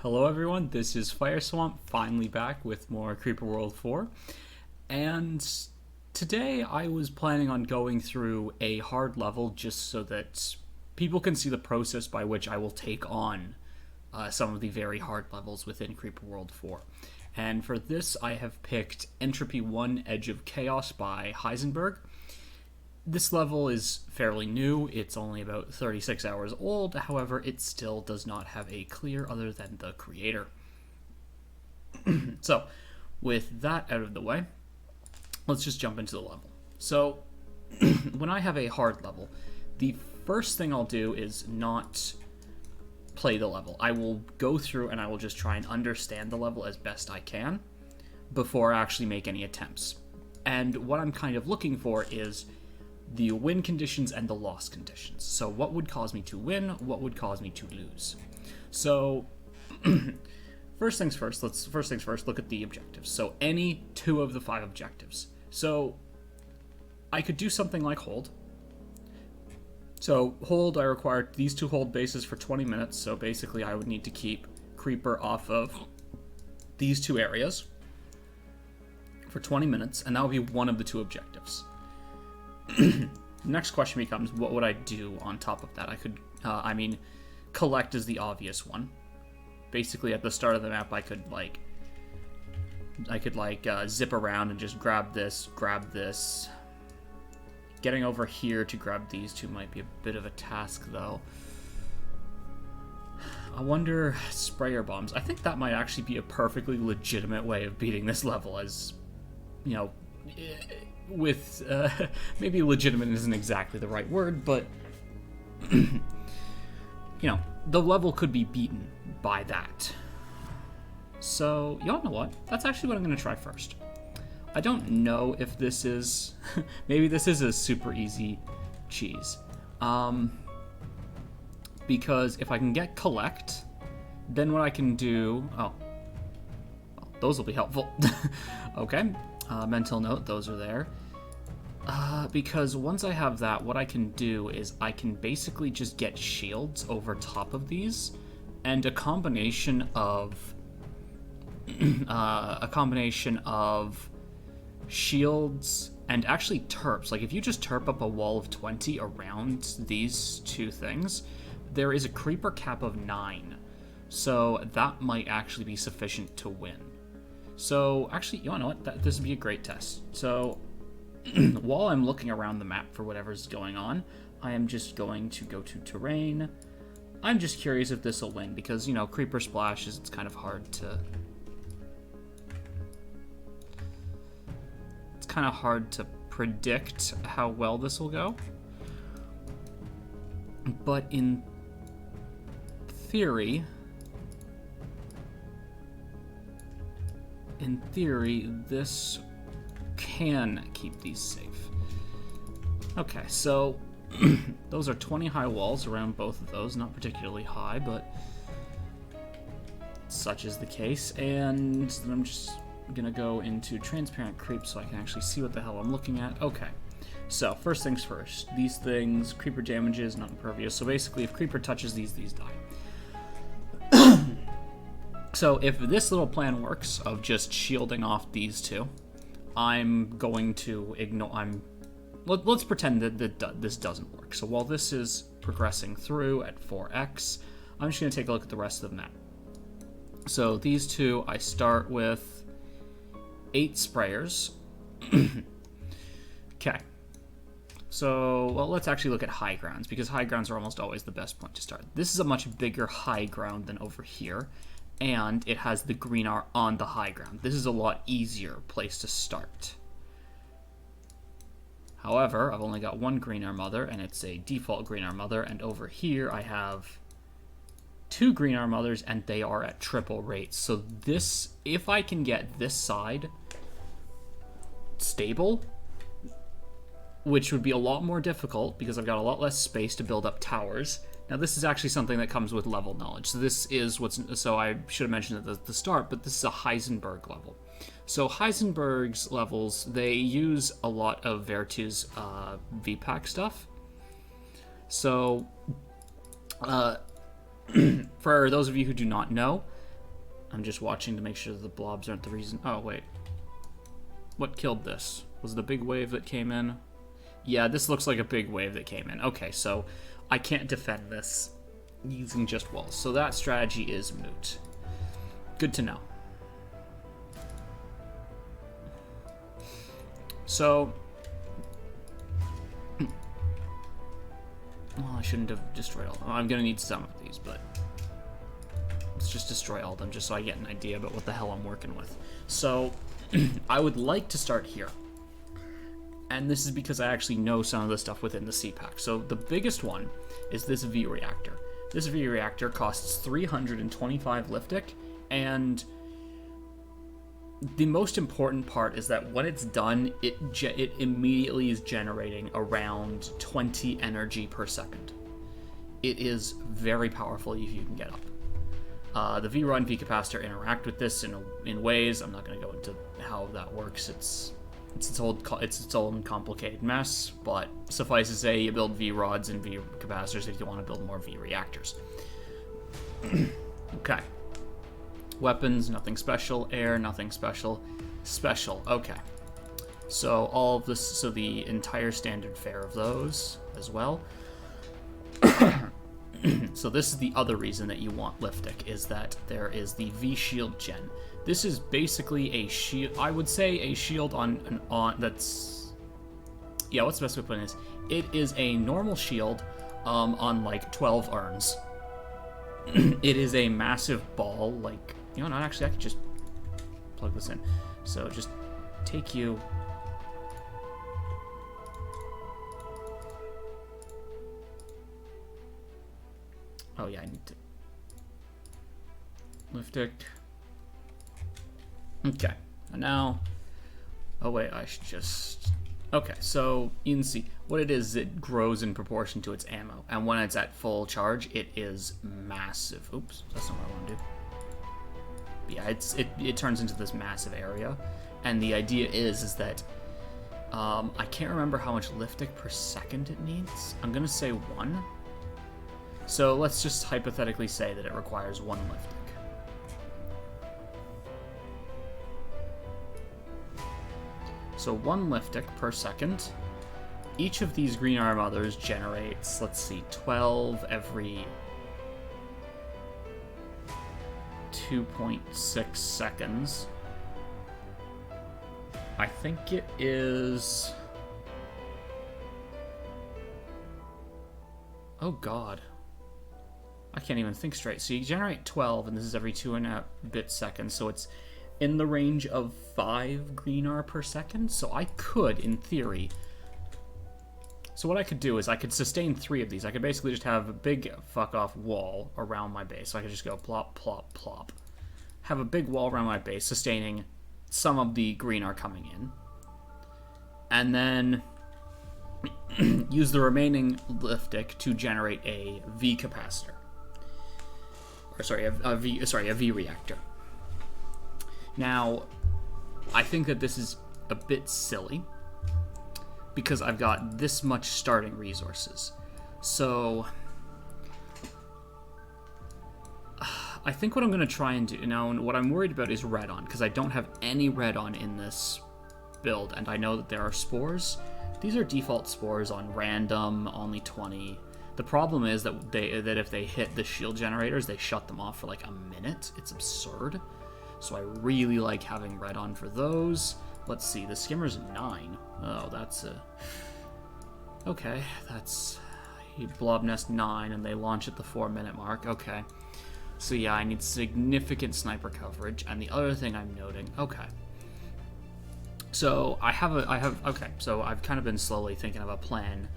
Hello everyone, this is Fire Swamp, finally back with more Creeper World 4. And today I was planning on going through a hard level just so that people can see the process by which I will take on some of the very hard levels within Creeper World 4. And for this I have picked Entropy 1 Edge of Chaos by Heisenberg. This level is fairly new, it's only about 36 hours old, however, it still does not have a clear other than the creator. So, with that out of the way, let's just jump into the level. So, when I have a hard level, the first thing I'll do is not play the level. I will go through and I will just try and understand the level as best I can before I actually make any attempts. And what I'm kind of looking for is the win conditions and the loss conditions. So what would cause me to win, what would cause me to lose. So first things first, look at the objectives. So any 2 of the 5 objectives. So I could do something like hold. So hold, I require these 2 hold bases for 20 minutes. So basically I would need to keep Creeper off of these 2 areas for 20 minutes, and that would be one of the 2 objectives. Next question becomes, what would I do on top of that? I could, collect is the obvious one. Basically, at the start of the map, I could zip around and just grab this. Getting over here to grab these 2 might be a bit of a task, though. I wonder, sprayer bombs. I think that might actually be a perfectly legitimate way of beating this level, as, you know, with, maybe legitimate isn't exactly the right word, but, you know, the level could be beaten by that. So, y'all know what? That's actually what I'm going to try first. I don't know if this is, maybe this is a super easy cheese. Because if I can get collect, then what I can do, well, those will be helpful. Okay. Mental note, those are there. Because once I have that, what I can do is I can basically just get shields over top of these, and a combination of shields and actually terps. Like if you just terp up a wall of 20 around these 2 things, there is a creeper cap of 9. So that might actually be sufficient to win. So, actually, you know what? This would be a great test. So, while I'm looking around the map for whatever's going on, I am just going to go to terrain. I'm just curious if this will win, because, you know, creeper splashes, it's kind of hard to... It's kind of hard to predict how well this will go. But in theory... this can keep these safe. Okay, so those are 20 high walls around both of those. Not particularly high, but such is the case. And then I'm just gonna go into transparent creep so I can actually see what the hell I'm looking at. Okay, so first things first. These things, creeper damages, not impervious. So basically, if creeper touches these die. So if this little plan works of just shielding off these 2, I'm going to ignore... Let's pretend that this doesn't work. So while this is progressing through at 4x, I'm just going to take a look at the rest of the map. So these 2, I start with 8 sprayers. Okay. So, well, let's actually look at high grounds, because high grounds are almost always the best point to start. This is a much bigger high ground than over here, and it has the green R on the high ground. This is a lot easier place to start. However, I've only got 1 green R mother, and it's a default green R mother, and over here I have 2 green R mothers, and they are at triple rates. So this, if I can get this side stable, which would be a lot more difficult because I've got a lot less space to build up towers. Now, this is actually something that comes with level knowledge. So this is so I should have mentioned it at the start, but this is a Heisenberg level. So Heisenberg's levels, they use a lot of Vertu's VPAC stuff. So for those of you who do not know, I'm just watching to make sure that the blobs aren't the reason. Oh, wait. What killed this? Was it a big wave that came in? Yeah, this looks like a big wave that came in. Okay, so I can't defend this using just walls. So that strategy is moot. Good to know. So... well, I shouldn't have destroyed all of them. I'm going to need some of these, but... let's just destroy all of them just so I get an idea about what the hell I'm working with. So, I would like to start here. And this is because I actually know some of the stuff within the CPAC. So, the biggest one is this V reactor. This V reactor costs 325 liftic, and the most important part is that when it's done, it immediately is generating around 20 energy per second. It is very powerful if you can get up. The VROD and V capacitor interact with this in ways. I'm not going to go into how that works. It's its own complicated mess, but suffice to say, you build VRODs and V capacitors if you want to build more V reactors. Okay. Weapons, nothing special. Air, nothing special. Special, okay. So all of this, so the entire standard fare of those as well. So this is the other reason that you want liftic, is that there is the V shield gen. This is basically a shield, I would say a shield that's, yeah, what's the best way of putting this? It is a normal shield on like 12 urns. It is a massive ball, like, you know, not actually, I could just plug this in. So just take you. Oh yeah, I need to lift it. Okay, and now, oh wait, I should just, okay, so you can see what it is. It grows in proportion to its ammo, and when it's at full charge, it is massive. Oops, that's not what I want to do. But yeah, it turns into this massive area, and the idea is that I can't remember how much liftic per second it needs. I'm gonna say 1. So let's just hypothetically say that it requires 1 liftic. So 1 liftic per second. Each of these green arm others generates, let's see, 12 every 2.6 seconds. I think it is... oh god. I can't even think straight. So you generate 12, and this is every 2.5 bit seconds, so it's in the range of 5 green R per second. So I could, in theory... so what I could do is I could sustain 3 of these. I could basically just have a big fuck-off wall around my base. So I could just go plop, plop, plop. Have a big wall around my base, sustaining some of the green R coming in. And then use the remaining liftic to generate a V capacitor. Or sorry, a V reactor. Now, I think that this is a bit silly because I've got this much starting resources. So I think what I'm going to try and do now, and what I'm worried about is red on, because I don't have any red on in this build, and I know that there are spores. These are default spores on random, only 20. The problem is that if they hit the shield generators, they shut them off for like a minute. It's absurd. So I really like having red on for those. Let's see, the skimmer's 9. Oh, that's a... okay, that's... blob nest 9, and they launch at the 4-minute mark. Okay. So yeah, I need significant sniper coverage. And the other thing I'm noting... okay. So okay, so I've kind of been slowly thinking of a plan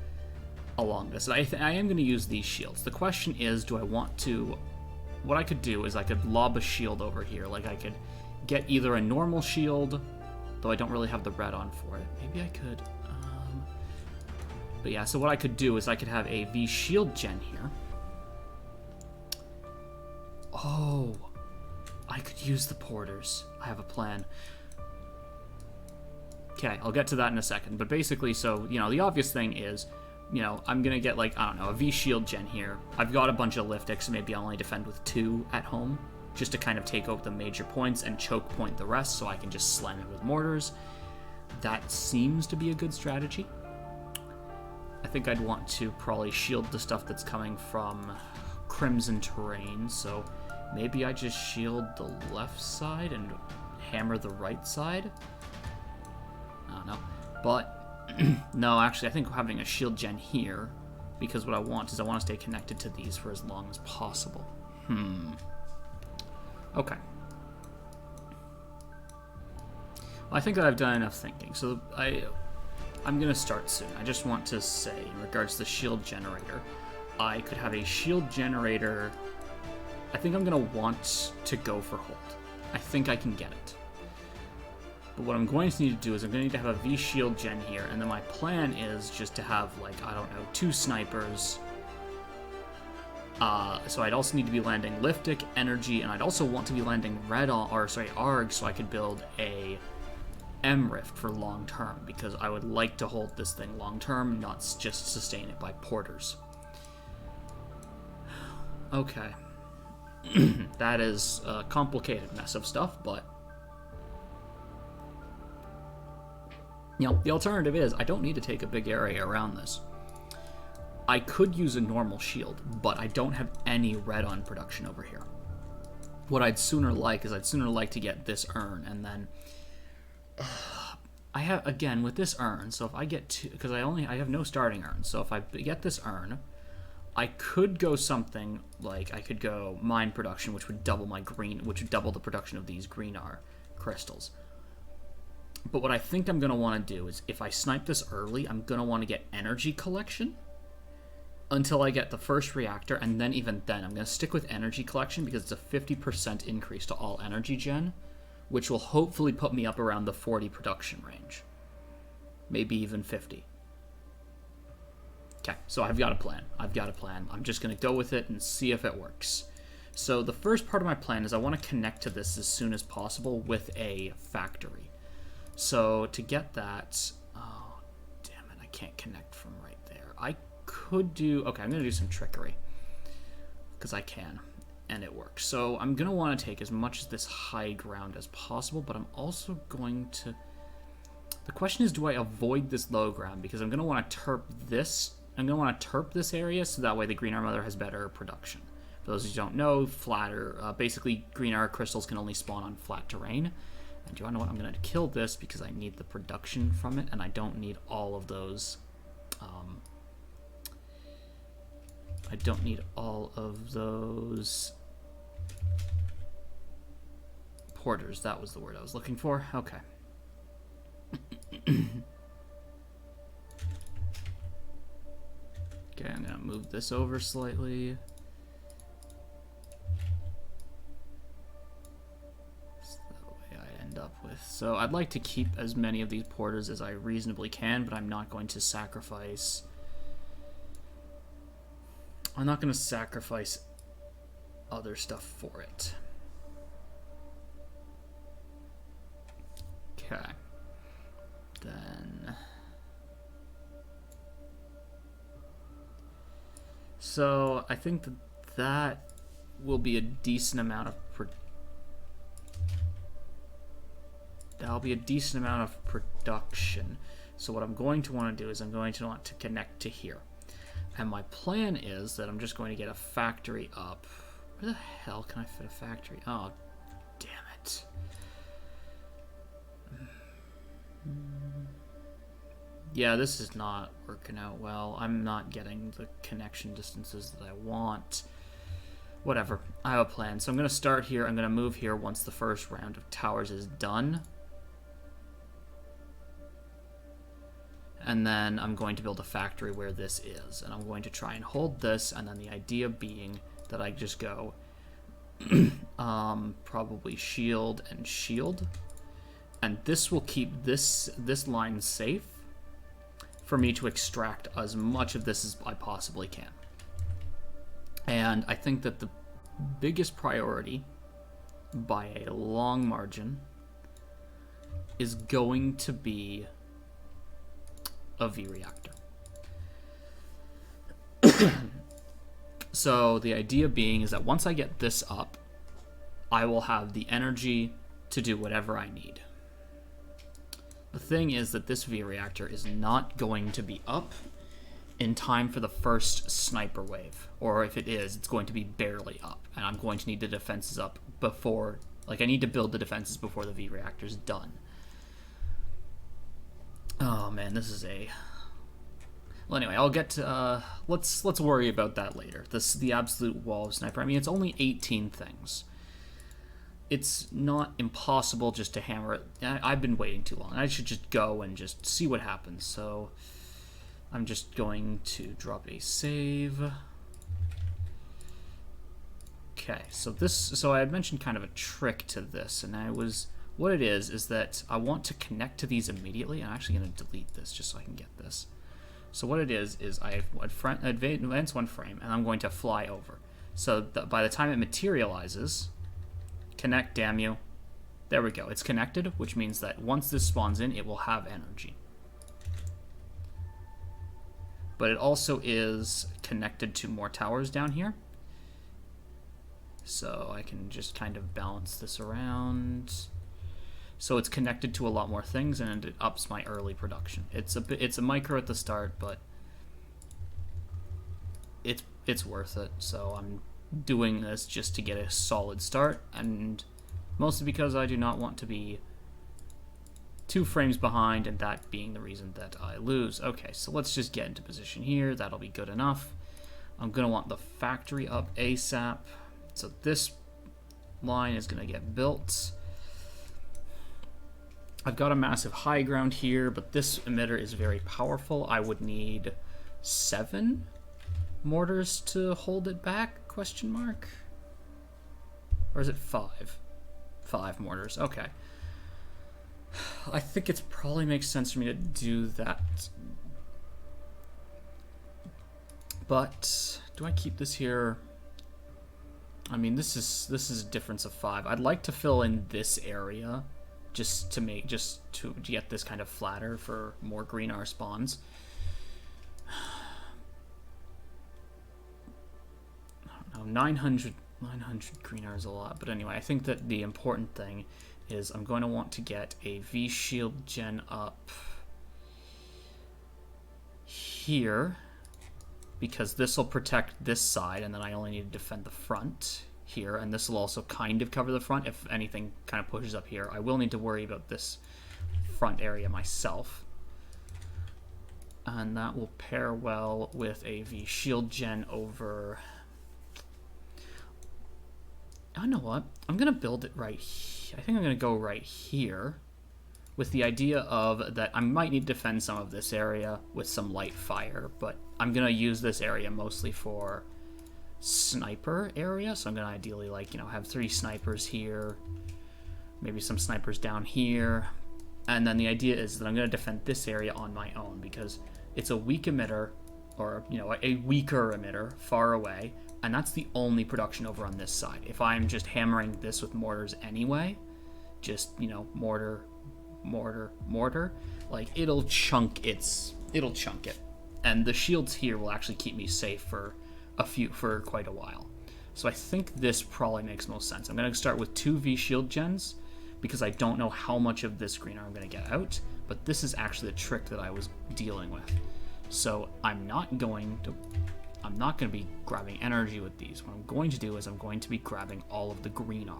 along this. I am going to use these shields. The question is, do I want to... what I could do is I could lob a shield over here. Like, I could get either a normal shield, though I don't really have the red on for it. Maybe I could. But yeah, so what I could do is I could have a V shield gen here. Oh, I could use the porters. I have a plan. Okay, I'll get to that in a second. But basically, so, you know, the obvious thing is, you know, I'm going to get, like, I don't know, a V shield gen here. I've got a bunch of liftics, so maybe I'll only defend with 2 at home. just to kind of take out the major points and choke point the rest so I can just slam it with mortars. That seems to be a good strategy. I think I'd want to probably shield the stuff that's coming from Crimson terrain, so maybe I just shield the left side and hammer the right side? I don't know. But, no, actually, I think having a shield gen here, because what I want is I want to stay connected to these for as long as possible. Okay. Well, I think that I've done enough thinking, so I'm going to start soon. I just want to say, in regards to the shield generator, I could have a shield generator. I think I'm going to want to go for hold. I think I can get it. But what I'm going to need to do is I'm going to need to have a V shield gen here, and then my plan is just to have, like, I don't know, 2 snipers. So I'd also need to be landing liftic, energy, and I'd also want to be landing ARG, so I could build a M-Rift for long term, because I would like to hold this thing long term, not just sustain it by porters. Okay. That is a complicated mess of stuff, but you know, the alternative is I don't need to take a big area around this. I could use a normal shield, but I don't have any red on production over here. What I'd sooner like to get this urn, and then I have, again, with this urn, so if I get to, because I have no starting urn, so if I get this urn, I could go something like, I could go mine production, which would double the production of these green crystals. But what I think I'm going to want to do is, if I snipe this early, I'm going to want to get energy collection until I get the first reactor, and then even then, I'm going to stick with energy collection because it's a 50% increase to all energy gen, which will hopefully put me up around the 40 production range. Maybe even 50. Okay, so I've got a plan. I'm just going to go with it and see if it works. So the first part of my plan is I want to connect to this as soon as possible with a factory. So to get that, oh, damn it, I can't connect from right there. I could do, okay, I'm going to do some trickery, because I can, and it works. So I'm going to want to take as much of this high ground as possible, but I'm also going to, the question is, do I avoid this low ground? Because I'm going to want to terp this area, so that way the Green Mother has better production. For those who don't know, basically Green crystals can only spawn on flat terrain. And do you want to know what? I'm going to kill this because I need the production from it, and I don't need all of those. I don't need all of those porters. That was the word I was looking for. Okay. Okay, I'm going to move this over slightly. Up with. So I'd like to keep as many of these porters as I reasonably can, but I'm not going to sacrifice other stuff for it. Okay. Then so I think that will be a decent amount of production. So what I'm going to want to do is I'm going to want to connect to here. And my plan is that I'm just going to get a factory up. Where the hell can I fit a factory? Oh, damn it. Yeah, this is not working out well. I'm not getting the connection distances that I want. Whatever, I have a plan. So I'm going to start here. I'm going to move here once the first round of towers is done. And then I'm going to build a factory where this is. And I'm going to try and hold this, and then the idea being that I just go probably shield and shield. And this will keep this line safe for me to extract as much of this as I possibly can. And I think that the biggest priority, by a long margin, is going to be a V-reactor. So the idea being is that once I get this up, I will have the energy to do whatever I need. The thing is that this V reactor is not going to be up in time for the first sniper wave. Or if it is, it's going to be barely up. And I'm going to need the defenses up before... Like, I need to build the defenses before the V reactor's done. Oh, man, this is a... Well, anyway, I'll get to... let's worry about that later. The absolute wall of sniper. I mean, it's only 18 things. It's not impossible just to hammer it. I've been waiting too long. I should just go and just see what happens. So I'm just going to drop a save. Okay, so I had mentioned kind of a trick to this, and what it is that I want to connect to these immediately. I'm actually going to delete this just so I can get this. So what it is I advance one frame, and I'm going to fly over. So by the time it materializes... Connect, damn you. There we go. It's connected, which means that once this spawns in, it will have energy. But it also is connected to more towers down here. So I can just kind of balance this around. So it's connected to a lot more things, and it ups my early production. It's a micro at the start, but it's worth it. So I'm doing this just to get a solid start, and mostly because I do not want to be 2 frames behind, and that being the reason that I lose. Okay, so let's just get into position here. That'll be good enough. I'm going to want the factory up ASAP. So this line is going to get built. I've got a massive high ground here, but this emitter is very powerful. I would need 7 mortars to hold it back, question mark? Or is it 5? 5 mortars, okay. I think it probably makes sense for me to do that. But do I keep this here? I mean, this is a difference of 5. I'd like to fill in this area just to get this kind of flatter for more green R spawns. I don't know, 900 green R is a lot, but anyway, I think that the important thing is I'm going to want to get a V shield gen up here, because this will protect this side, and then I only need to defend the front here, and this will also kind of cover the front if anything kind of pushes up here. I will need to worry about this front area myself, and that will pair well with a V shield gen over... I know what, I'm gonna build it right here. I think I'm gonna go right here with the idea of that I might need to defend some of this area with some light fire, but I'm gonna use this area mostly for sniper area. So I'm gonna ideally, like, you know, have 3 snipers here, maybe some snipers down here, and then the idea is that I'm gonna defend this area on my own because it's a weak emitter, or, you know, a weaker emitter far away, and that's the only production over on this side. If I'm just hammering this with mortars anyway, just, you know, mortar, like, it'll chunk it. And the shields here will actually keep me safe for quite a while. So I think this probably makes most sense. I'm going to start with 2 V shield gens because I don't know how much of this green I'm going to get out, but this is actually the trick that I was dealing with. So I'm not going to be grabbing energy with these. What I'm going to do is I'm going to be grabbing all of the green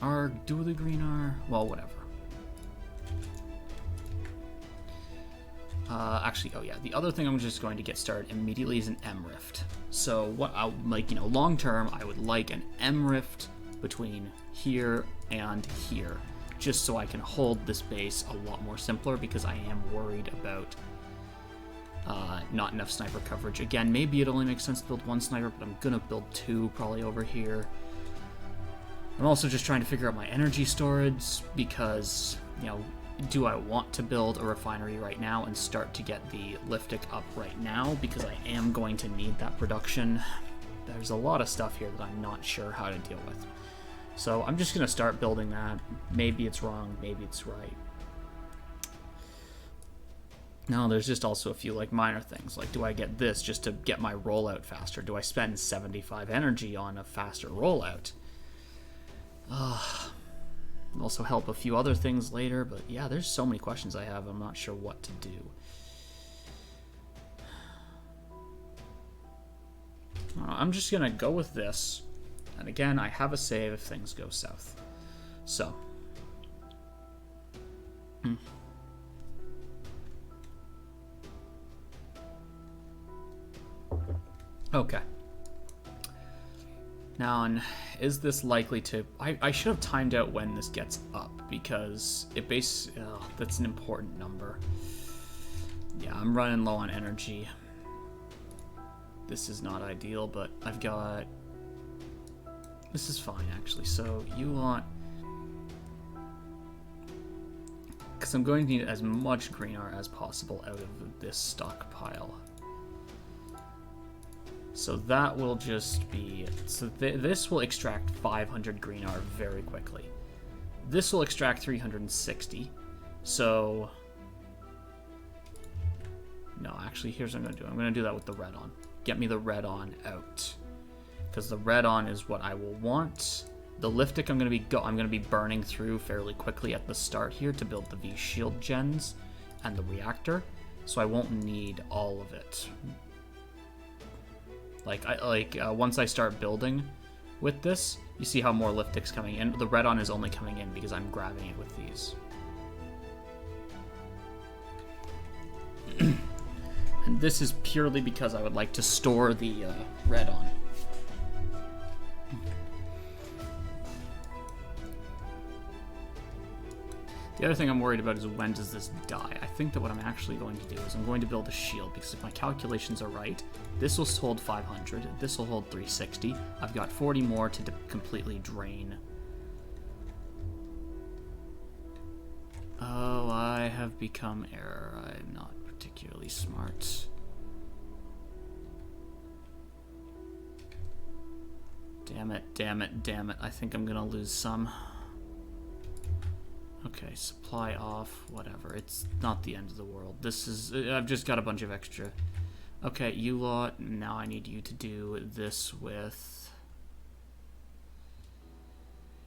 R. Do the green R? Well, whatever. Actually, oh yeah, the other thing I'm just going to get started immediately is an M rift. So what I like, you know, long term, I would like an M rift between here and here, just so I can hold this base a lot more simpler, because I am worried about not enough sniper coverage. Again, maybe it only makes sense to build 1 sniper, but I'm gonna build 2 probably over here. I'm also just trying to figure out my energy storage, because, you know, do I want to build a refinery right now and start to get the liftic up right now, because I am going to need that production. There's a lot of stuff here that I'm not sure how to deal with. So I'm just gonna start building that. Maybe it's wrong, maybe it's right. No, there's just also a few like minor things. Like, do I get this just to get my rollout faster? Do I spend 75 energy on a faster rollout? Also help a few other things later, but yeah, there's so many questions I have. I'm not sure what to do. I'm just gonna go with this, and again, I have a save if things go south. So. Okay. Now, is this likely to... I should have timed out when this gets up, because it that's an important number. Yeah, I'm running low on energy. This is not ideal, but I've got... This is fine, actually. So, you want... Because I'm going to need as much green art as possible out of this stockpile. So that will just be... So this will extract 500 green art very quickly. This will extract 360. So... No, actually, here's what I'm going to do. I'm going to do that with the red on. Get me the red on out. Because the red on is what I will want. The liftic I'm going to be burning through fairly quickly at the start here to build the V shield gens and the reactor. So I won't need all of it. Once I start building with this, you see how more liftic's coming in. The red on is only coming in because I'm grabbing it with these. And this is purely because I would like to store the red on. The other thing I'm worried about is when does this die? I think that what I'm actually going to do is I'm going to build a shield, because if my calculations are right, this will hold 500, this will hold 360. I've got 40 more to completely drain. Oh, I have become error. I'm not particularly smart. Damn it, damn it, damn it. I think I'm gonna lose some. Okay, supply off, whatever. It's not the end of the world. This is... I've just got a bunch of extra. Okay, you lot, now I need you to do this with...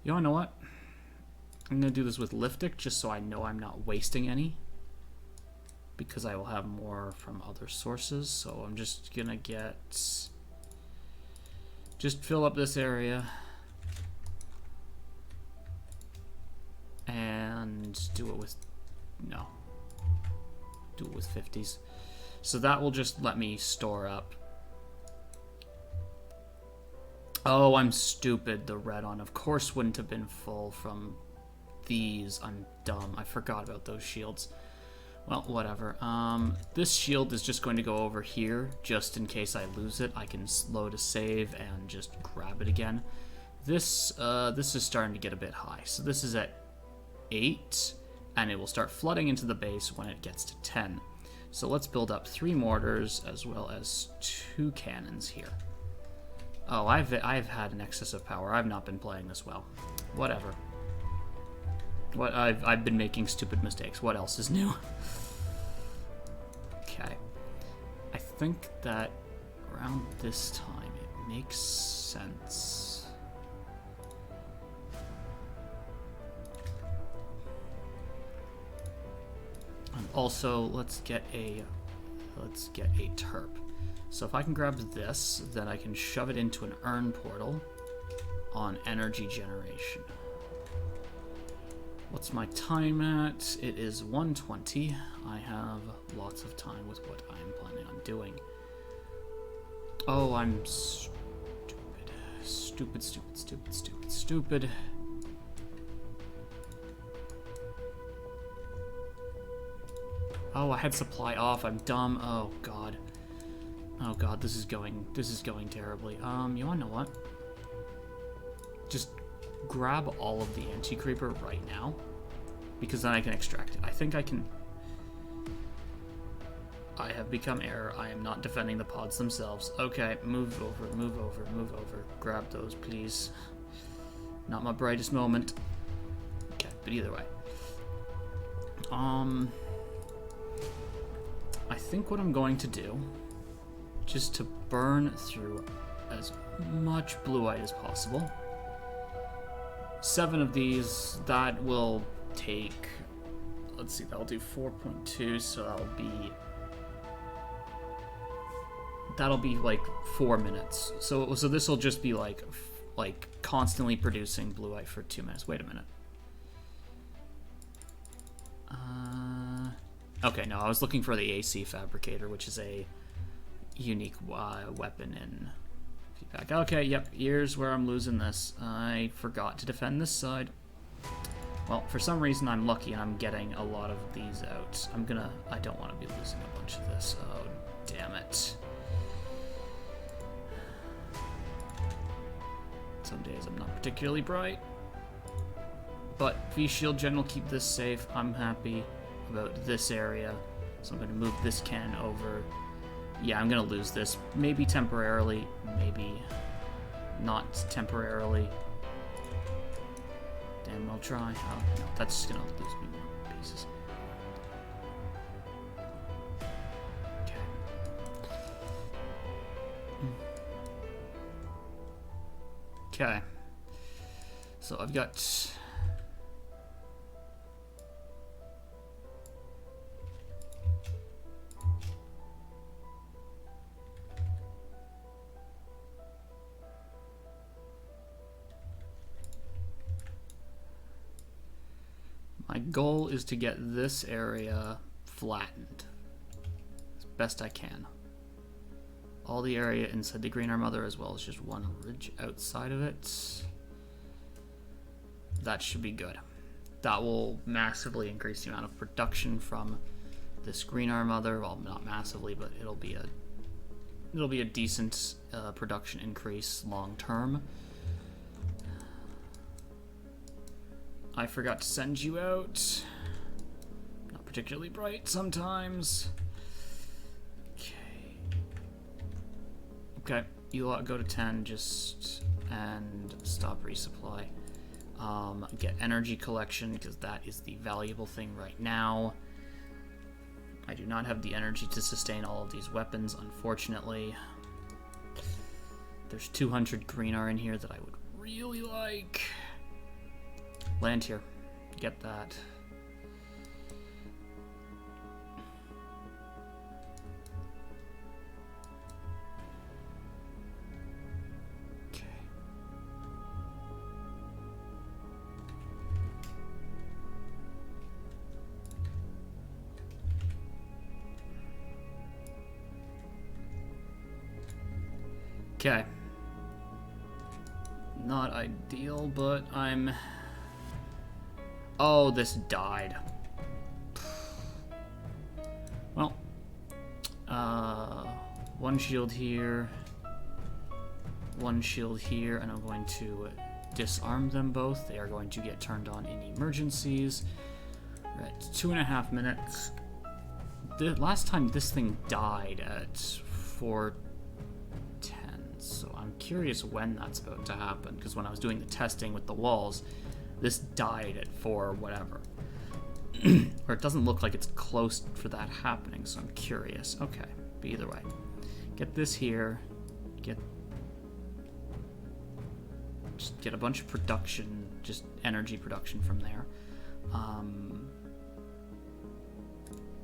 You wanna know what? I'm gonna do this with liftic, just so I know I'm not wasting any. Because I will have more from other sources, so I'm just gonna get... Just fill up this area. And do it with... No. Do it with 50s. So that will just let me store up. Oh, I'm stupid. The red on, of course, wouldn't have been full from these. I'm dumb. I forgot about those shields. Well, whatever. This shield is just going to go over here, just in case I lose it. I can slow to save and just grab it again. This is starting to get a bit high. So this is at 8, and it will start flooding into the base when it gets to 10. So let's build up 3 mortars as well as 2 cannons here. Oh, I've had an excess of power. I've not been playing this well. Whatever. I've been making stupid mistakes. What else is new? Okay. I think that around this time it makes sense. And also, let's get a terp. So if I can grab this, then I can shove it into an urn portal on energy generation. What's my time at? It is 1:20. I have lots of time with what I am planning on doing. Oh, I'm stupid. Stupid, stupid, stupid, stupid, stupid. Oh, I had supply off. I'm dumb. Oh god. Oh god, this is going terribly. You wanna know what? Just grab all of the anti-creeper right now, because then I can extract it. I think I can... I have become error. I am not defending the pods themselves. Okay, move over, move over, move over. Grab those, please. Not my brightest moment. Okay, but either way. I think what I'm going to do, just to burn through as much bluite as possible. 7 of these, that will take, let's see, that'll do 4.2, so that'll be like 4 minutes. So this will just be like constantly producing bluite for 2 minutes. Wait a minute. Okay, no, I was looking for the AC fabricator, which is a unique weapon in feedback. Okay, yep, here's where I'm losing this. I forgot to defend this side. Well, for some reason I'm lucky and I'm getting a lot of these out. I don't want to be losing a bunch of this. Oh, damn it. Some days I'm not particularly bright. But V-Shield Gen will keep this safe. I'm happy about this area. So I'm going to move this cannon over. Yeah, I'm going to lose this. Maybe temporarily, maybe not temporarily. Damn, I'll try. Oh, no, that's just going to lose me more pieces. Okay. So I've got... My goal is to get this area flattened as best I can. All the area inside the Green Arm Mother, as well as just one ridge outside of it. That should be good. That will massively increase the amount of production from this Green Arm Mother. Well, not massively, but it'll be a decent production increase long term. I forgot to send you out. Not particularly bright sometimes. Okay, you lot go to 10 and stop resupply. Get energy collection, because that is the valuable thing right now. I do not have the energy to sustain all of these weapons, unfortunately. There's 200 greenar in here that I would really like. Land here. Get that. Okay. Not ideal, but I'm... Oh, this died. Well, one shield here, one shield here, and I'm going to disarm them both. They are going to get turned on in emergencies. We're at 2.5 minutes. The last time this thing died at 4:10, so I'm curious when that's about to happen, because when I was doing the testing with the walls, this died at 4 whatever. Or it doesn't look like it's close for that happening, so I'm curious. Okay, but either way. Get this here. Just get a bunch of production, just energy production from there.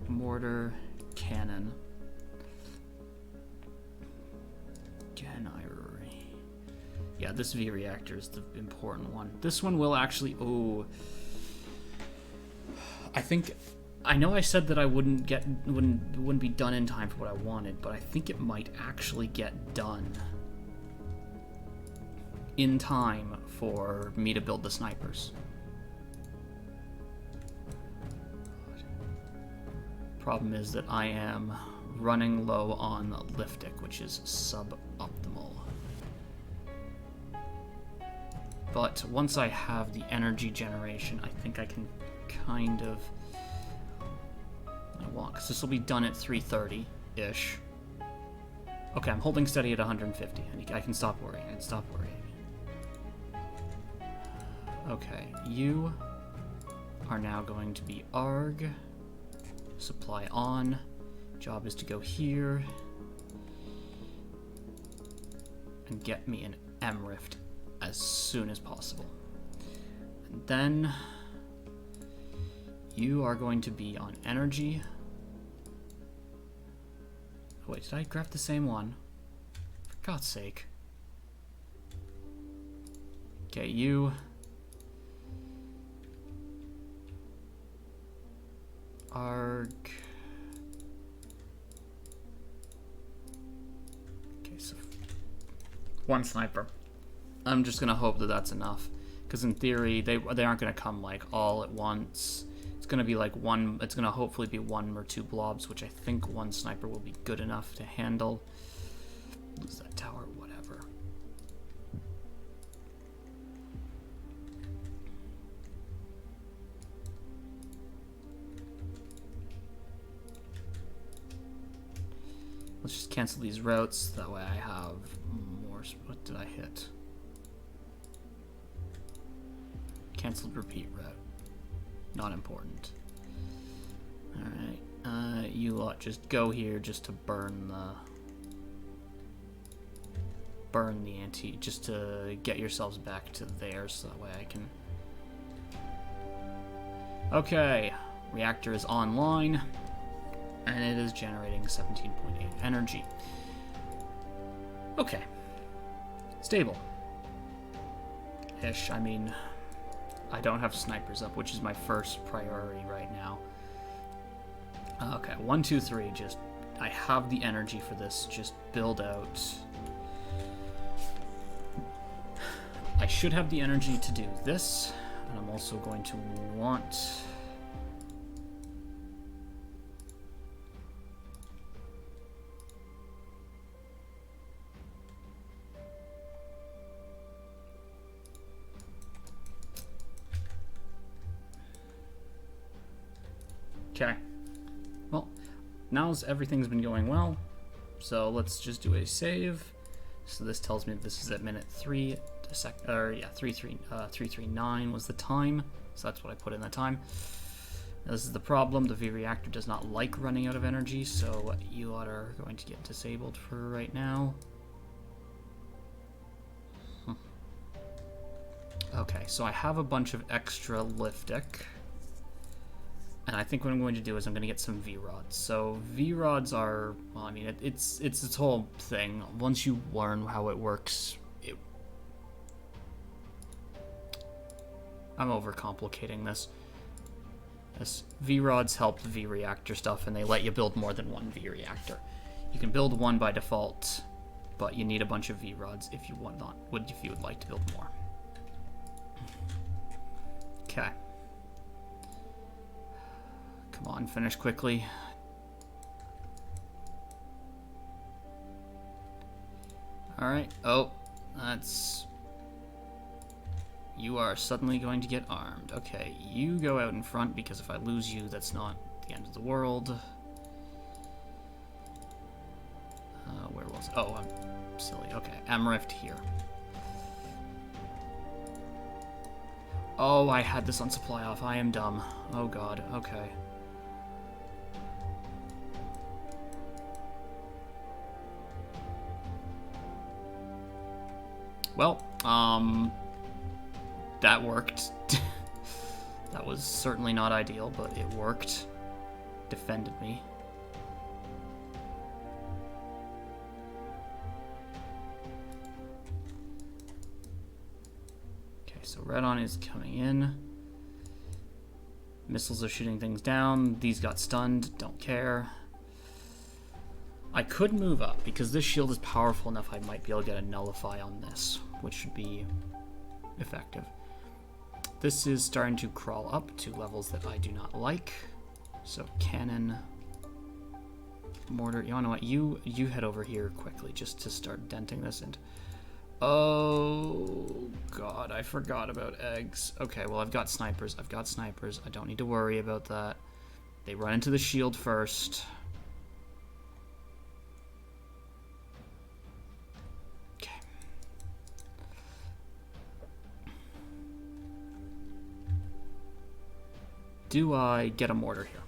Mortar, cannon. Yeah, this V reactor is the important one. This one will actually... Oh. I know I said that I wouldn't be done in time for what I wanted, but I think it might actually get done in time for me to build the snipers. Problem is that I am running low on liftic, which is suboptimal. But once I have the energy generation, I think I can kind of... because this will be done at 3:30-ish. Okay, I'm holding steady at 150. I can stop worrying. Okay, you are now going to be ARG. Supply on. Job is to go here and get me an M rift as soon as possible. And then you are going to be on energy. Oh, wait, did I grab the same one? For God's sake. Okay, you are... Okay, so one sniper. I'm just gonna hope that that's enough, because in theory they aren't gonna come like all at once. It's gonna be like one. It's gonna hopefully be one or two blobs, which I think one sniper will be good enough to handle. Lose that tower, whatever. Let's just cancel these routes. That way I have more. What did I hit? Cancelled repeat route. Not important. Alright. You lot just go here just to burn the anti, just to get yourselves back to there, so that way I can... Okay. Reactor is online. And it is generating 17.8 energy. Okay. Stable. Ish. I mean, I don't have snipers up, which is my first priority right now. Okay, 1, 2, 3. Just, I have the energy for this. Just build out. I should have the energy to do this. And I'm also going to want... Okay. Well, now's everything's been going well, so let's just do a save. So this tells me this is at minute 3, 339 was the time, so that's what I put in the time. Now, this is the problem. The V reactor does not like running out of energy, so you lot are going to get disabled for right now. Okay, so I have a bunch of extra liftic. And I think what I'm going to do is I'm going to get some V-rods. So V-rods are, well, I mean, it's its whole thing. Once you learn how it works, I'm overcomplicating this. V-rods help the V-reactor stuff, and they let you build more than one V-reactor. You can build one by default, but you need a bunch of V-rods if you would like to build more. Okay. Come on, finish quickly. Alright. Oh, that's... You are suddenly going to get armed. Okay, you go out in front, because if I lose you, that's not the end of the world. Where was it? Oh, I'm silly. Okay, M rift here. Oh, I had this on supply off. I am dumb. Oh god, okay. Well, that worked. That was certainly not ideal, but it worked. Defended me. Okay, so Redon is coming in. Missiles are shooting things down. These got stunned. Don't care. I could move up, because this shield is powerful enough I might be able to get a nullify on this, which should be effective. This is starting to crawl up to levels that I do not like. So cannon, mortar, you wanna know what, you head over here quickly just to start denting this. And oh god, I forgot about eggs. Okay, well I've got snipers. I don't need to worry about that. They run into the shield first. Do I get a mortar here?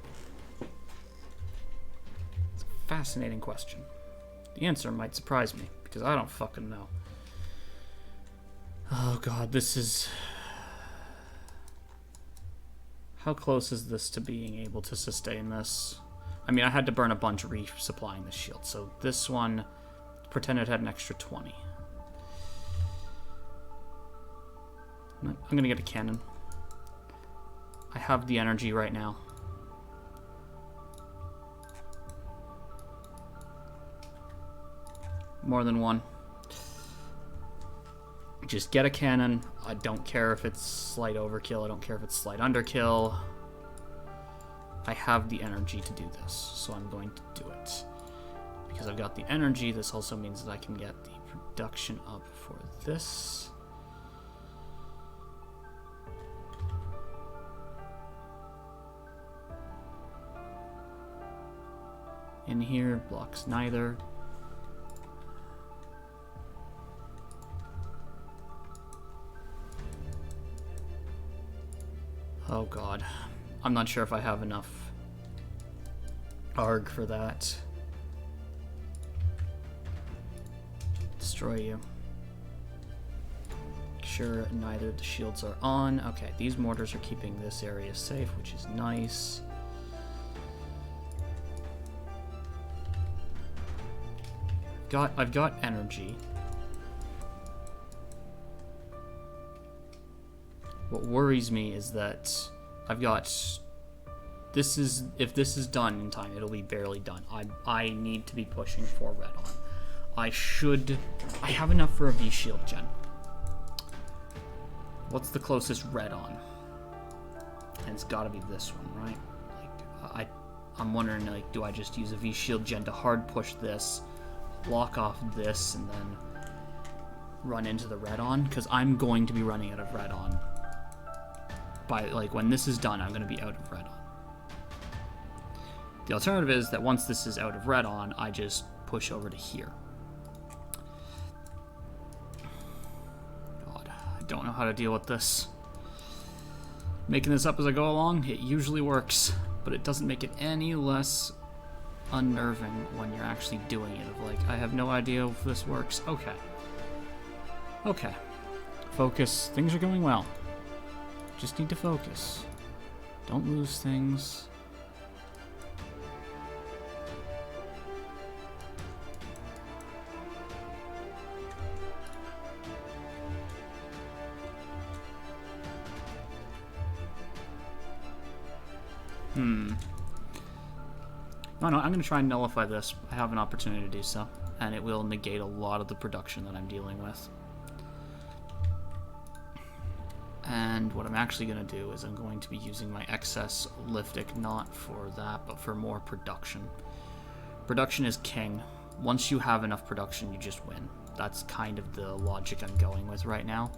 fascinating question. The answer might surprise me, because I don't fucking know. Oh god, this is... How close is this to being able to sustain this? I mean, I had to burn a bunch resupplying the shield, so this one, pretend it had an extra 20. I'm gonna get a cannon. I have the energy right now. More than one. Just get a cannon. I don't care if it's slight overkill. I don't care if it's slight underkill. I have the energy to do this, so I'm going to do it. Because I've got the energy, this also means that I can get the production up for this. In here, blocks neither. Oh god. I'm not sure if I have enough arg for that. Destroy you. Sure, neither of the shields are on. Okay, these mortars are keeping this area safe, which is nice. I've got energy. What worries me is that I've got... This is... If this is done in time, it'll be barely done. I need to be pushing for red on. I have enough for a V-shield gen. What's the closest red on? And it's gotta be this one, right? Like, I'm wondering, like, do I just use a V-shield gen to hard push this, block off this, and then run into the red on? Because I'm going to be running out of red on. By, like, when this is done, I'm going to be out of red on. The alternative is that once this is out of red on, I just push over to here. God, I don't know how to deal with this. Making this up as I go along, it usually works, but it doesn't make it any less unnerving when you're actually doing it. Of like, I have no idea if this works. Okay. Okay. Focus. Things are going well. Just need to focus. Don't lose things. No, I'm going to try and nullify this. I have an opportunity to do so, and it will negate a lot of the production that I'm dealing with. And what I'm actually going to do is I'm going to be using my excess liftic, not for that, but for more production. Production is king. Once you have enough production, you just win. That's kind of the logic I'm going with right now.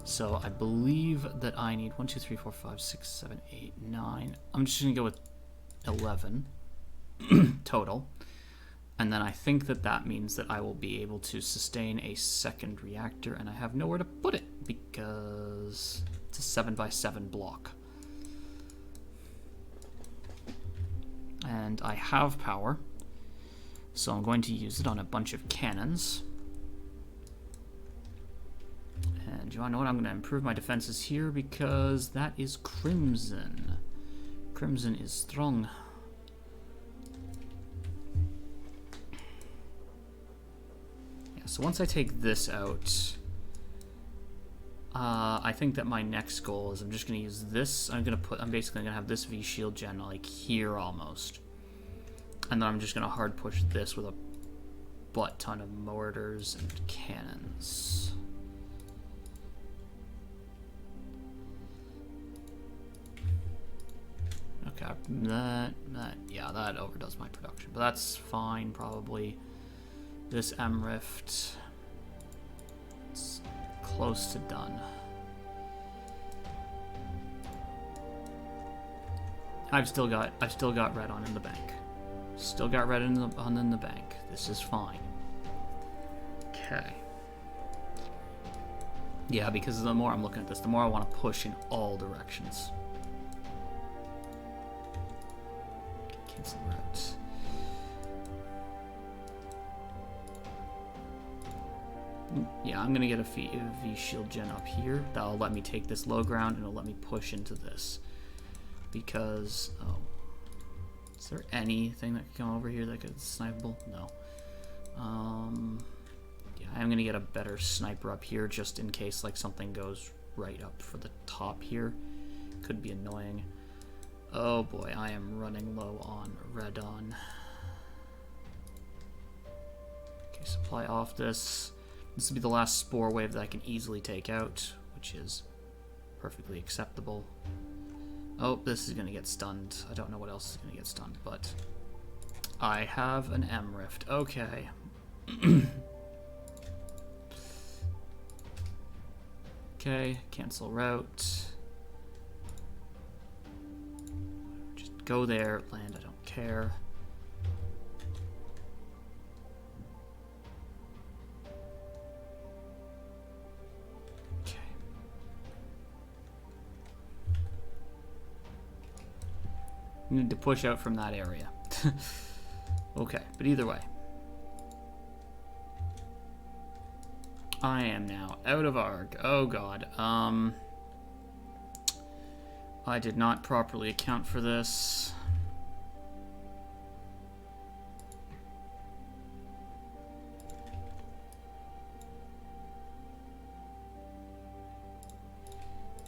So I believe that I need 1, 2, 3, 4, 5, 6, 7, 8, 9. I'm just going to go with 11 total. And then I think that that means that I will be able to sustain a second reactor, and I have nowhere to put it because it's a 7x7 block. And I have power, so I'm going to use it on a bunch of cannons. And you want to know what? I'm going to improve my defenses here because that is Crimson. Crimson is strong. So once I take this out, I think that my next goal is I'm just going to use this. I'm basically going to have this V shield gen like here almost. And then I'm just going to hard push this with a butt ton of mortars and cannons. Okay, that overdoes my production, but that's fine probably. This M rift, it's close to done. I've still got red on in the bank. Still got red in the bank. This is fine. Okay. Yeah, because the more I'm looking at this, the more I want to push in all directions. Cancel routes. Yeah, I'm gonna get a V shield gen up here. That'll let me take this low ground and it'll let me push into this. Because, oh, is there anything that could come over here that could snipeable? No. Yeah, I'm gonna get a better sniper up here just in case like something goes right up for the top here. Could be annoying. Oh boy, I am running low on radon. Okay, supply off this. This will be the last spore wave that I can easily take out, which is perfectly acceptable. Oh, this is going to get stunned. I don't know what else is going to get stunned, but I have an M rift. Okay. Okay, cancel route. Just go there, land, I don't care. Okay. Need to push out from that area. Okay, but either way. I am now out of ARG. Oh god. I did not properly account for this.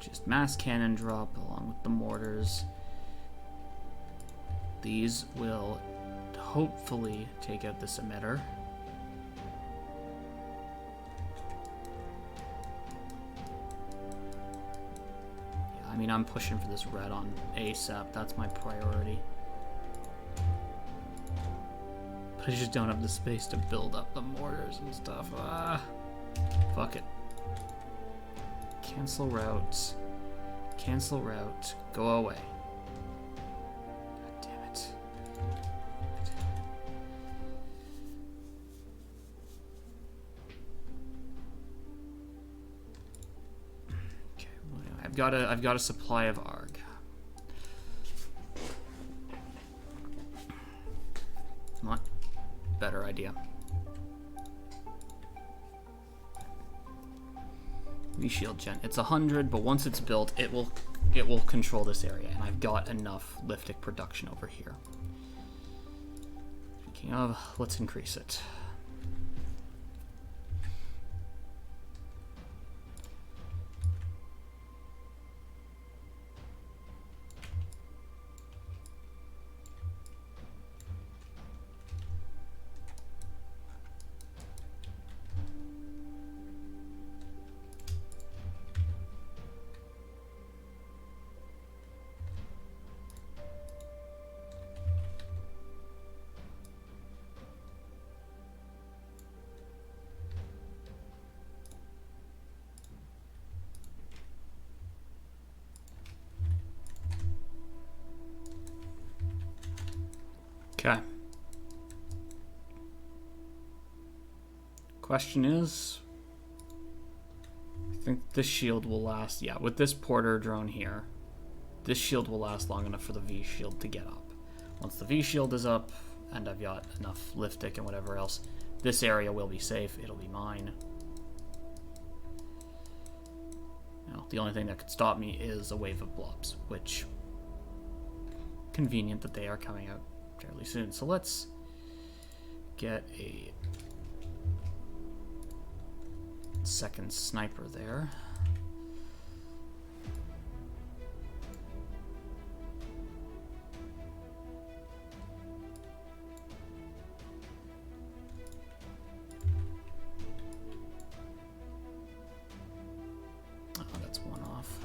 Just mass cannon drop along with the mortars. These will hopefully take out this emitter. I mean, I'm pushing for this red on ASAP. That's my priority. But I just don't have the space to build up the mortars and stuff. Fuck it. Cancel routes. Cancel route. Go away. God damn it. I've got a supply of ARG. What? Better idea. V-shield gen. It's 100, but once it's built, it will control this area, and I've got enough liftic production over here. Speaking of, let's increase it. Okay. Question is, I think this shield will last. Yeah, with this porter drone here, this shield will last long enough for the V shield to get up. Once the V shield is up, and I've got enough liftic and whatever else, this area will be safe. It'll be mine. Now, the only thing that could stop me is a wave of blobs, which convenient that they are coming out fairly soon. So let's get a second sniper there. Oh, that's one off.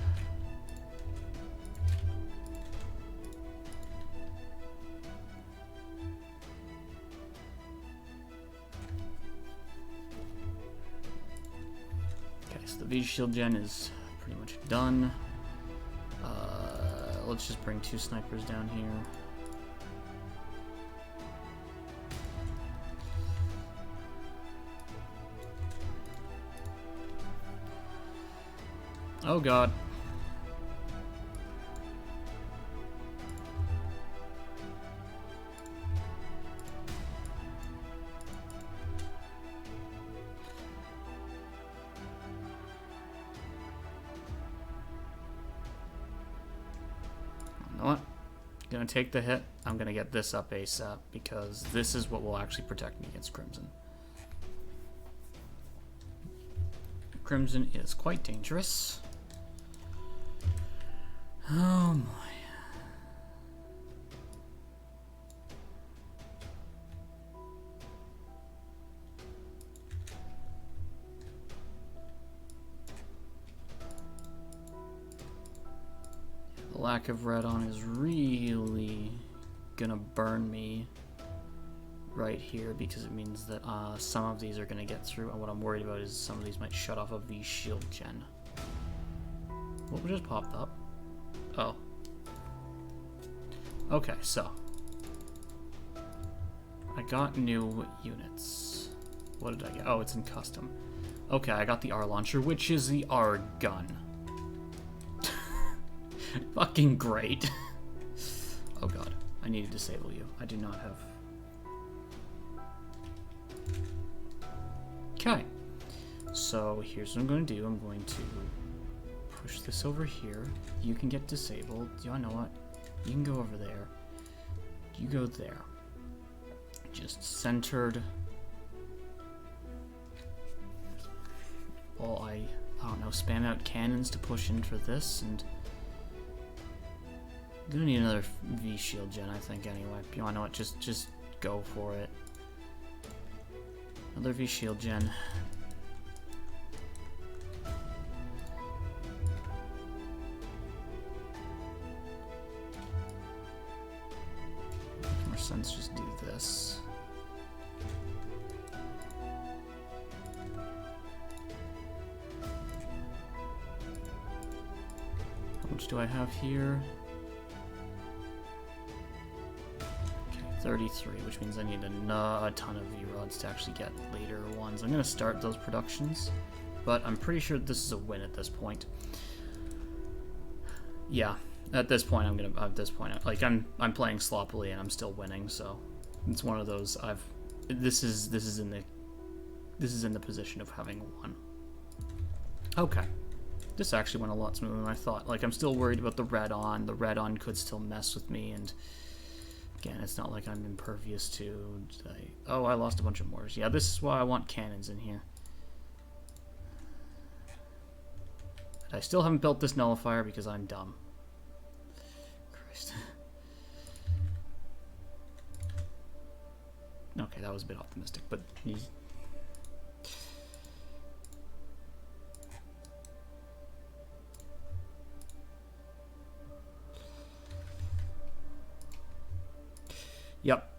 The V shield gen is pretty much done. Let's just bring two snipers down here. Oh god. know what? Gonna take the hit. I'm gonna get this up ASAP because this is what will actually protect me against Crimson. Crimson is quite dangerous. Oh my. The lack of red on is really gonna burn me right here because it means that some of these are gonna get through, and what I'm worried about is some of these might shut off a V shield gen. What just popped up? Oh. Okay, so I got new units. What did I get? Oh, it's in custom. Okay, I got the R launcher, which is the R gun. Fucking great. Oh god, I need to disable you. I do not have... Okay, so here's what I'm going to do. I'm going to push this over here. You can get disabled. You know what? You can go over there. You go there. Just centered. While I don't know, spam out cannons to push in for this, and I'm gonna need another V shield gen, I think, anyway. You know what? Just go for it. Another V shield gen. Makes more sense just do this. How much do I have here? 33, which means I need a ton of V-Rods to actually get later ones. I'm going to start those productions, but I'm pretty sure this is a win at this point. Yeah, at this point I'm playing sloppily and I'm still winning, so it's one of those this is in the position of having won. Okay. This actually went a lot smoother than I thought. Like, I'm still worried about the red on. The red on could still mess with me, and again, it's not like I'm impervious to... Oh, I lost a bunch of mortars. Yeah, this is why I want cannons in here. I still haven't built this nullifier because I'm dumb. Christ. Okay, that was a bit optimistic, but... Yep.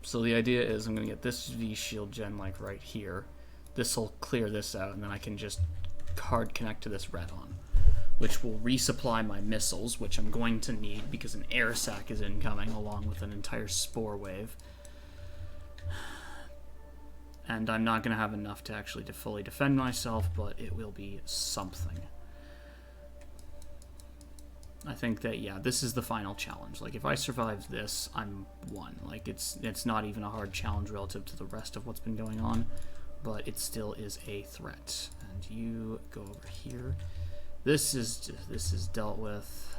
So the idea is I'm going to get this V shield gen like right here. This will clear this out, and then I can just hard connect to this red on, which will resupply my missiles, which I'm going to need because an air sac is incoming along with an entire spore wave. And I'm not going to have enough to actually fully defend myself, but it will be something. I think that, yeah, this is the final challenge. Like, if I survive this, I'm won. Like, it's not even a hard challenge relative to the rest of what's been going on, but it still is a threat. And you go over here. This is dealt with.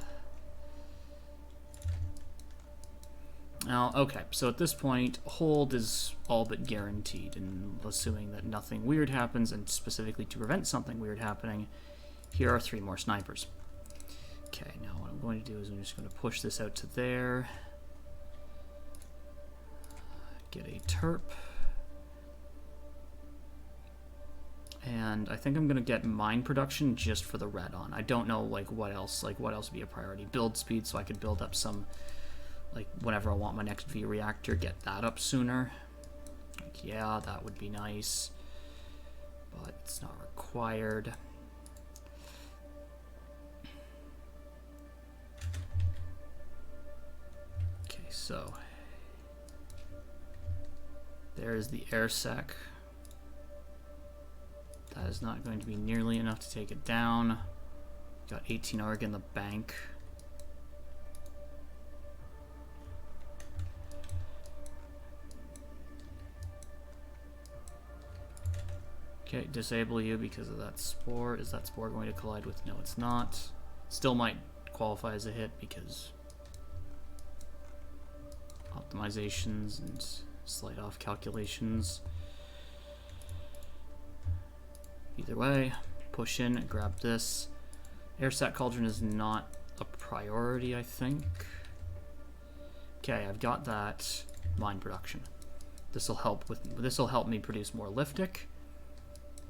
Now, okay, so at this point, hold is all but guaranteed, and assuming that nothing weird happens, and specifically to prevent something weird happening, here are 3 more snipers. Okay, now what I'm going to do is I'm just going to push this out to there. Get a terp. And I think I'm gonna get mine production just for the red on. I don't know like what else would be a priority. Build speed, so I could build up some, like whenever I want my next V reactor, get that up sooner. Like, yeah, that would be nice, but it's not required. Okay, so there's the air sac. That is not going to be nearly enough to take it down. Got 18 ARG in the bank. Okay, disable you because of that spore. Is that spore going to collide with? No, it's not. Still might qualify as a hit because optimizations and slight off calculations. Either way, push in, grab this. Airsac cauldron is not a priority, I think. Okay, I've got that mine production. This will help me produce more liftic,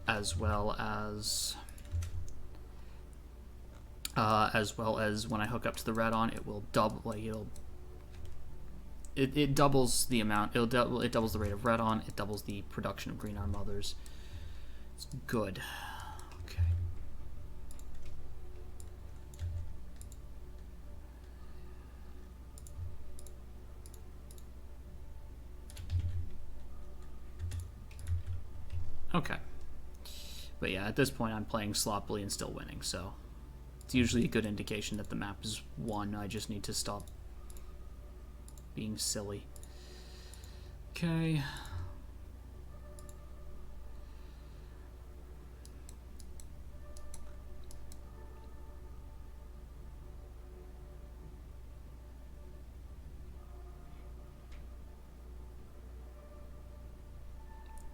as well as when I hook up to the red on, it will double. Like it doubles the amount. It doubles the rate of red on. It doubles the production of green arm mothers. It's good. Okay. Okay. But yeah, at this point I'm playing sloppily and still winning, so it's usually a good indication that the map is won. I just need to stop being silly. Okay.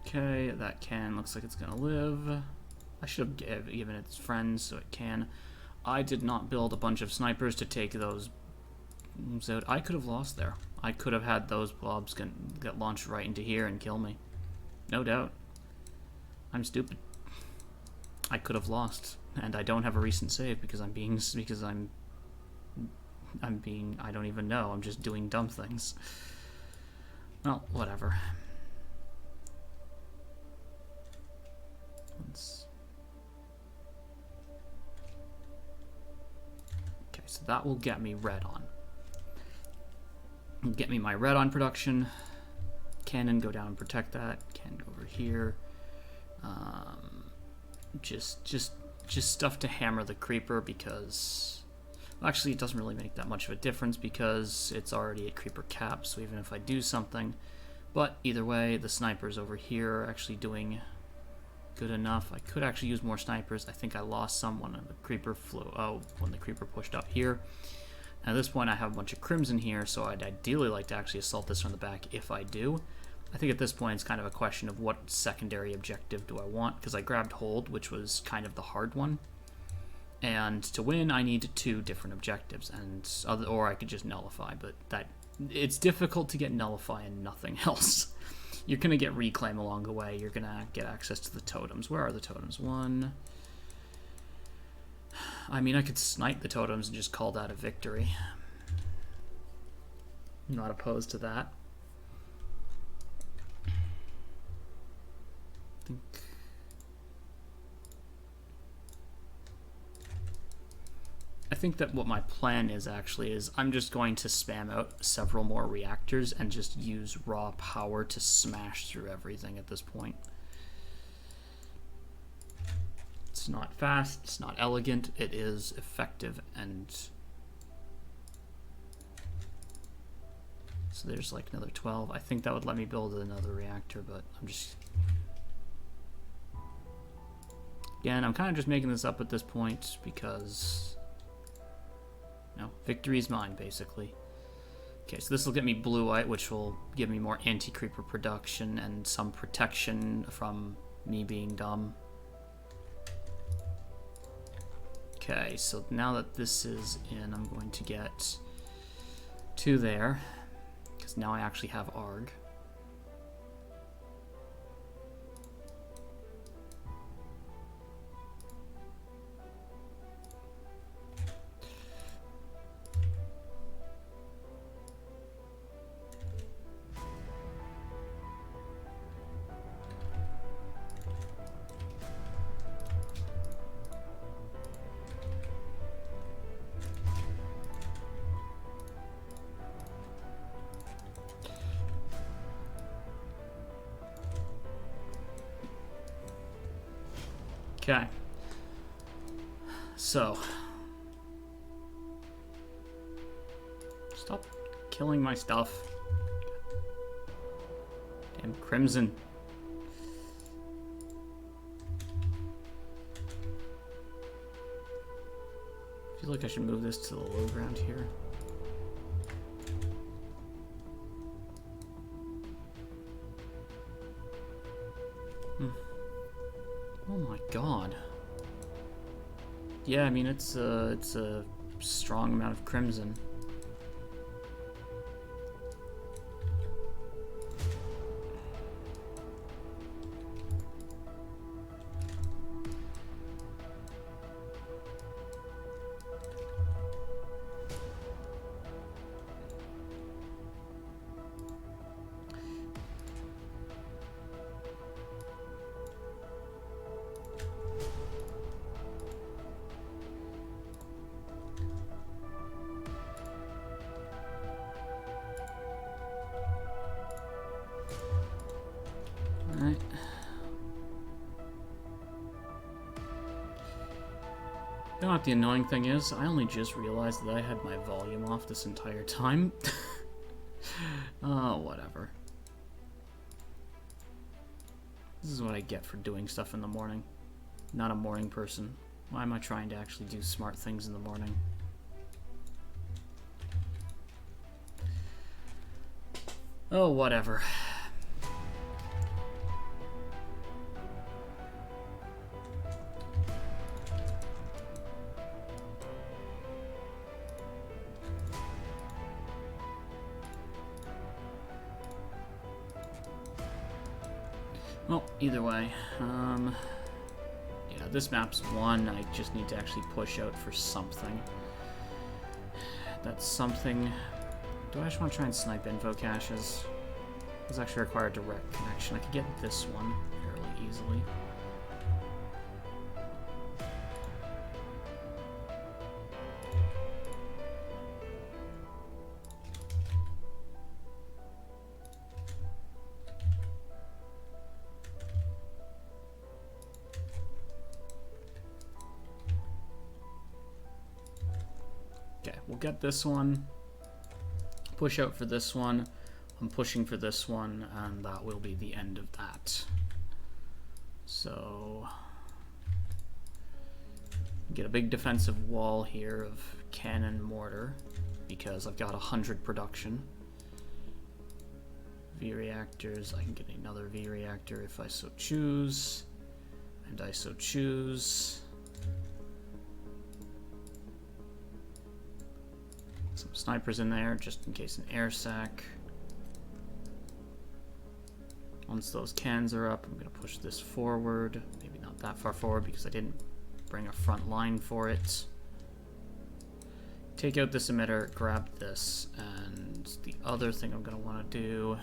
Okay, that can looks like it's gonna live. I should have given it its friends so it can. I did not build a bunch of snipers to take those out. I could have lost there. I could have had those blobs get launched right into here and kill me. No doubt. I'm stupid. I could have lost, and I don't have a recent save because I don't even know. I'm just doing dumb things. Well, whatever. Okay, so that will get me red on. Get me my red on production. Cannon, go down and protect that. Cannon, go over here. Just stuff to hammer the creeper because, well, actually it doesn't really make that much of a difference because it's already at creeper cap. So even if I do something, but either way, the snipers over here are actually doing good enough. I could actually use more snipers. I think I lost some when the creeper flew. Oh, when the creeper pushed up here. At this point, I have a bunch of crimson here, so I'd ideally like to actually assault this from the back if I do. I think at this point, it's kind of a question of what secondary objective do I want, because I grabbed hold, which was kind of the hard one. And to win, I need 2 different objectives, or I could just nullify, but it's difficult to get nullify and nothing else. You're going to get reclaim along the way. You're going to get access to the totems. Where are the totems? 1. I mean, I could snipe the totems and just call that a victory. I'm not opposed to that. I think that what my plan is actually is I'm just going to spam out several more reactors and just use raw power to smash through everything at this point. It's not fast, it's not elegant, it is effective, and so there's like another 12. I think that would let me build another reactor, but again, I'm kind of just making this up at this point because victory is mine, basically. Okay, so this will get me blue-white, which will give me more anti-creeper production and some protection from me being dumb. Okay, so now that this is in, I'm going to get 2 there, because now I actually have ARG. Okay. So. Stop killing my stuff. Damn crimson. I feel like I should move this to the low ground here. Oh my god. Yeah, I mean it's a strong amount of crimson. Alright. You know what the annoying thing is? I only just realized that I had my volume off this entire time. Oh, whatever. This is what I get for doing stuff in the morning. Not a morning person. Why am I trying to actually do smart things in the morning? Oh, whatever. Well, either way, yeah, this map's one. I just need to actually push out for something. That's something. Do I just want to try and snipe info caches? It's actually required direct connection. I could get this one fairly easily. Okay, we'll get this one. Push out for this one. I'm pushing for this one, and that will be the end of that. So, get a big defensive wall here of cannon mortar, because I've got 100 production. V-reactors, I can get another V-reactor if I so choose, and I so choose. Some snipers in there, just in case an air sac. Once those cans are up, I'm going to push this forward. Maybe not that far forward because I didn't bring a front line for it. Take out this emitter, grab this, and the other thing I'm going to want to do...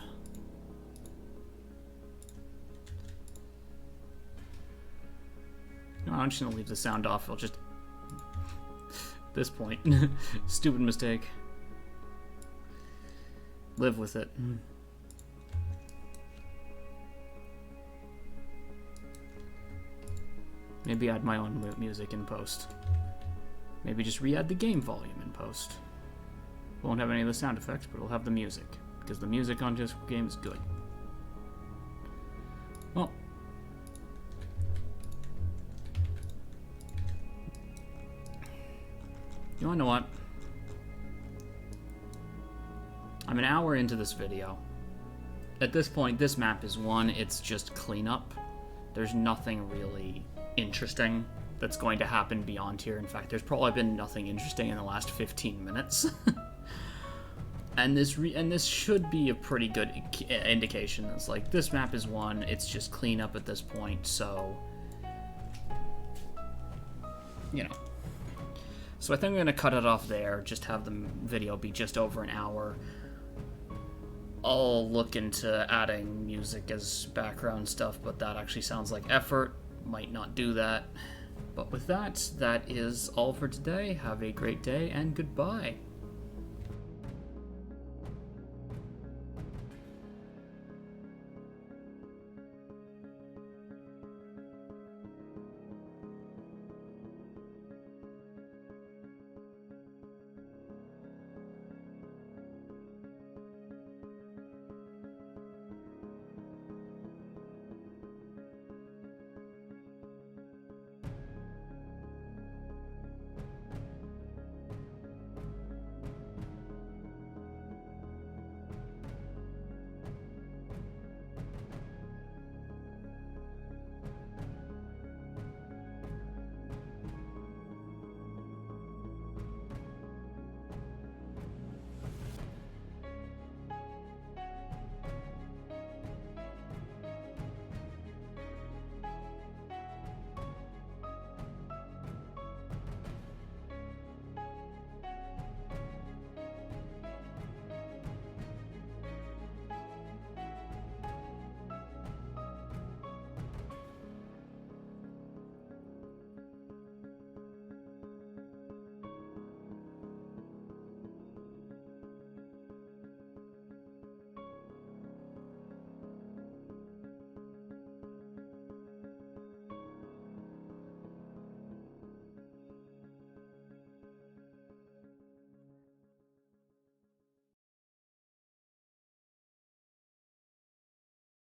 No, I'm just going to leave the sound off. I'll just... this point. Stupid mistake. Live with it. Maybe add my own music in post. Maybe just re-add the game volume in post. Won't have any of the sound effects, but we'll have the music. Because the music on this game is good. Well. You wanna know what? I'm an hour into this video. At this point, this map is one, it's just cleanup. There's nothing really interesting that's going to happen beyond here. In fact, there's probably been nothing interesting in the last 15 minutes. And this should be a pretty good indication. It's like, this map is one, it's just cleanup at this point, so... You know. So I think I'm going to cut it off there, just have the video be just over an hour. I'll look into adding music as background stuff, but that actually sounds like effort. Might not do that. But with that, that is all for today. Have a great day, and goodbye.